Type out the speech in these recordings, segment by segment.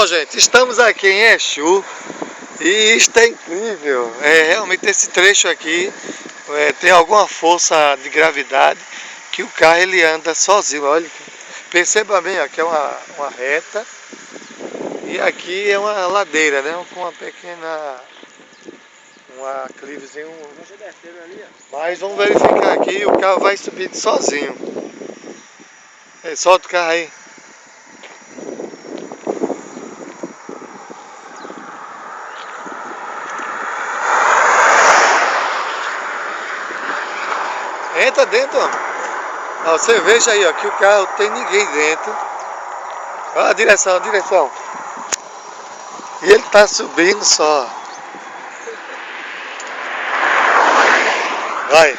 Bom, gente, estamos aqui em Exu e isto é incrível. Realmente esse trecho aqui tem alguma força de gravidade que o carro ele anda sozinho. Olha, perceba bem, aqui é uma reta e aqui é uma ladeira, né? Com uma pequena clivezinha. Mas vamos verificar aqui, o carro vai subir sozinho. Solta o carro aí. Entra dentro, ó. Você veja aí, ó, que o carro tem ninguém dentro. Olha a direção, a direção. E ele tá subindo só. Vai.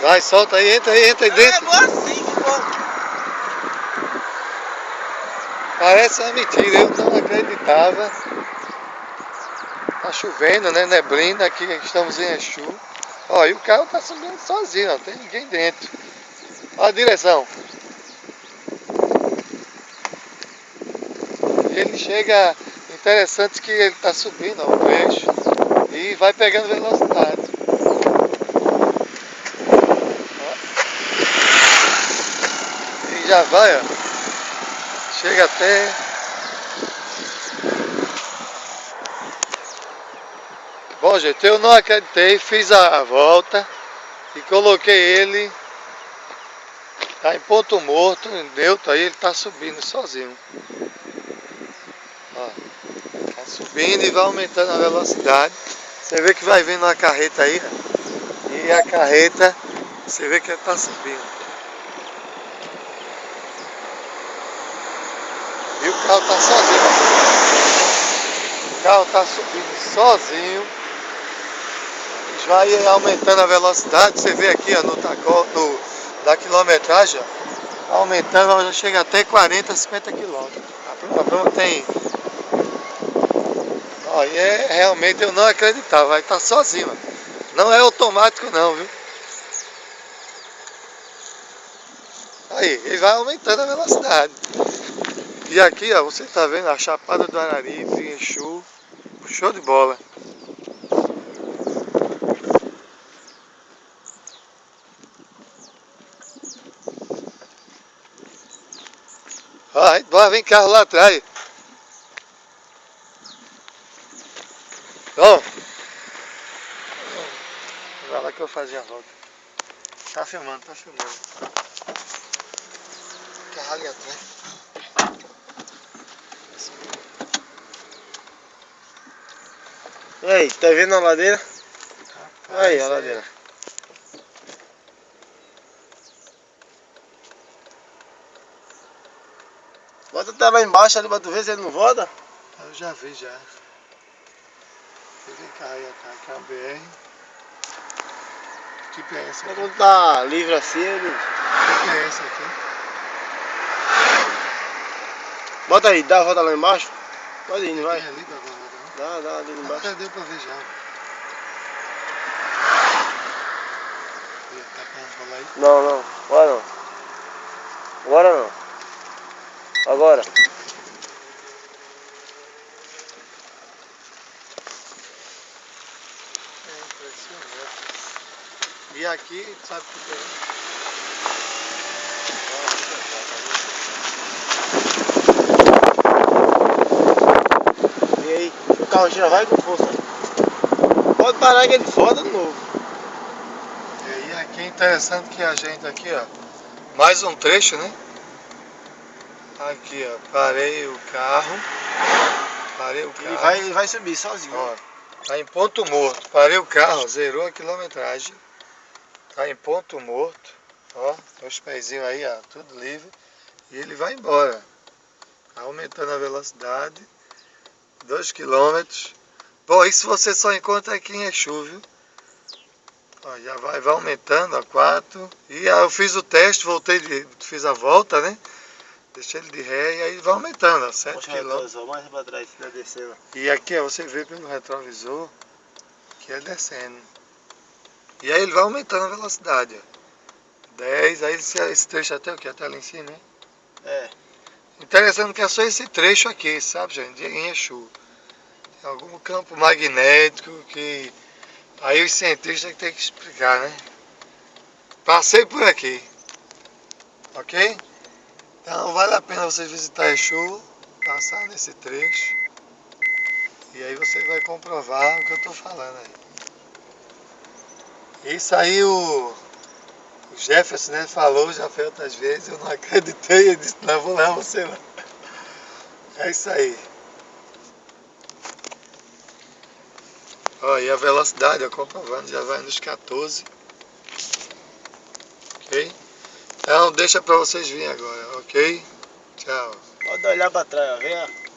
Vai, solta aí, entra aí dentro. Parece uma mentira, eu não acreditava. Tá chovendo, né? Neblina, aqui estamos em Exu. Ó, e o carro tá subindo sozinho, não tem ninguém dentro. Olha a direção. Ele chega, interessante que ele tá subindo, ó, o trecho, e vai pegando velocidade. Ó. E já vai, ó. Chega até... Bom, gente, eu não acreditei, fiz a volta e coloquei ele, tá em ponto morto, em neutro, aí ele tá subindo sozinho. Ó, tá subindo e vai aumentando a velocidade. Você vê que vai vindo uma carreta aí, ó, e a carreta, você vê que ele tá subindo. E o carro tá sozinho. O carro tá subindo sozinho. Vai aumentando a velocidade, você vê aqui, ó, da quilometragem, ó, aumentando, já chega até 40, 50 km. A prova tem... Ó, e realmente eu não acreditava, vai estar sozinho, ó. Não é automático não, viu? Aí, ele vai aumentando a velocidade. E aqui, ó, você tá vendo a Chapada do Araripe, em Exu, show de bola. Ó, vem carro lá atrás. Ó. Vai lá que eu fazia a volta. Tá filmando, tá filmando. Carro ali atrás. E aí, tá vendo a ladeira? Aí, a ladeira. Bota até lá embaixo ali pra tu ver se ele não roda. Eu já vi já. Vem cá aí atrás, aqui é uma BR. Que tipo é essa aqui? Quando tá livre assim, ele... Que tipo é essa aqui? Bota aí, dá a volta lá embaixo. Pode ir, vai. Tem ali pra ver, Dá ali embaixo. já deu pra ver já. Tá pra rolar aí? Não. Agora não. Agora não. Agora. É impressionante. E aqui, sabe o que é? E aí, o carro já vai com força. Pode parar que ele roda de novo. E aí aqui é interessante que a gente aqui, ó, mais um trecho, né? Aqui, ó, parei o carro. Ele vai subir sozinho. Ó, tá em ponto morto. Parei o carro, zerou a quilometragem. Tá em ponto morto. Ó, os pezinhos aí, ó, tudo livre. E ele vai embora. Tá aumentando a velocidade. 2 km. Bom, isso você só encontra aqui em Exu, viu? Ó, já vai aumentando a 4. E aí eu fiz o teste, fiz a volta, né? Deixei ele de ré e aí vai aumentando, ó, 7 km. Mais pra trás, tá descendo. E aqui, ó, você vê pelo retrovisor que é descendo. E aí ele vai aumentando a velocidade, ó. 10, aí esse trecho até o que? Até lá em cima, né? É. Interessante que é só esse trecho aqui, sabe, gente? Em Exu. Tem algum campo magnético que aí os cientistas têm que explicar, né? Passei por aqui, ok? Então vale a pena você visitar Exu, passar nesse trecho. E aí você vai comprovar o que eu estou falando aí. Isso aí o Jefferson, né, falou já foi outras vezes, eu não acreditei, eu disse, não vou levar você não. É isso aí. Ó, e a velocidade, ó, comprovando, já vai nos 14. Ok? Então deixa pra vocês virem agora, ok? Tchau. Pode olhar pra trás, ó. Vem, ó.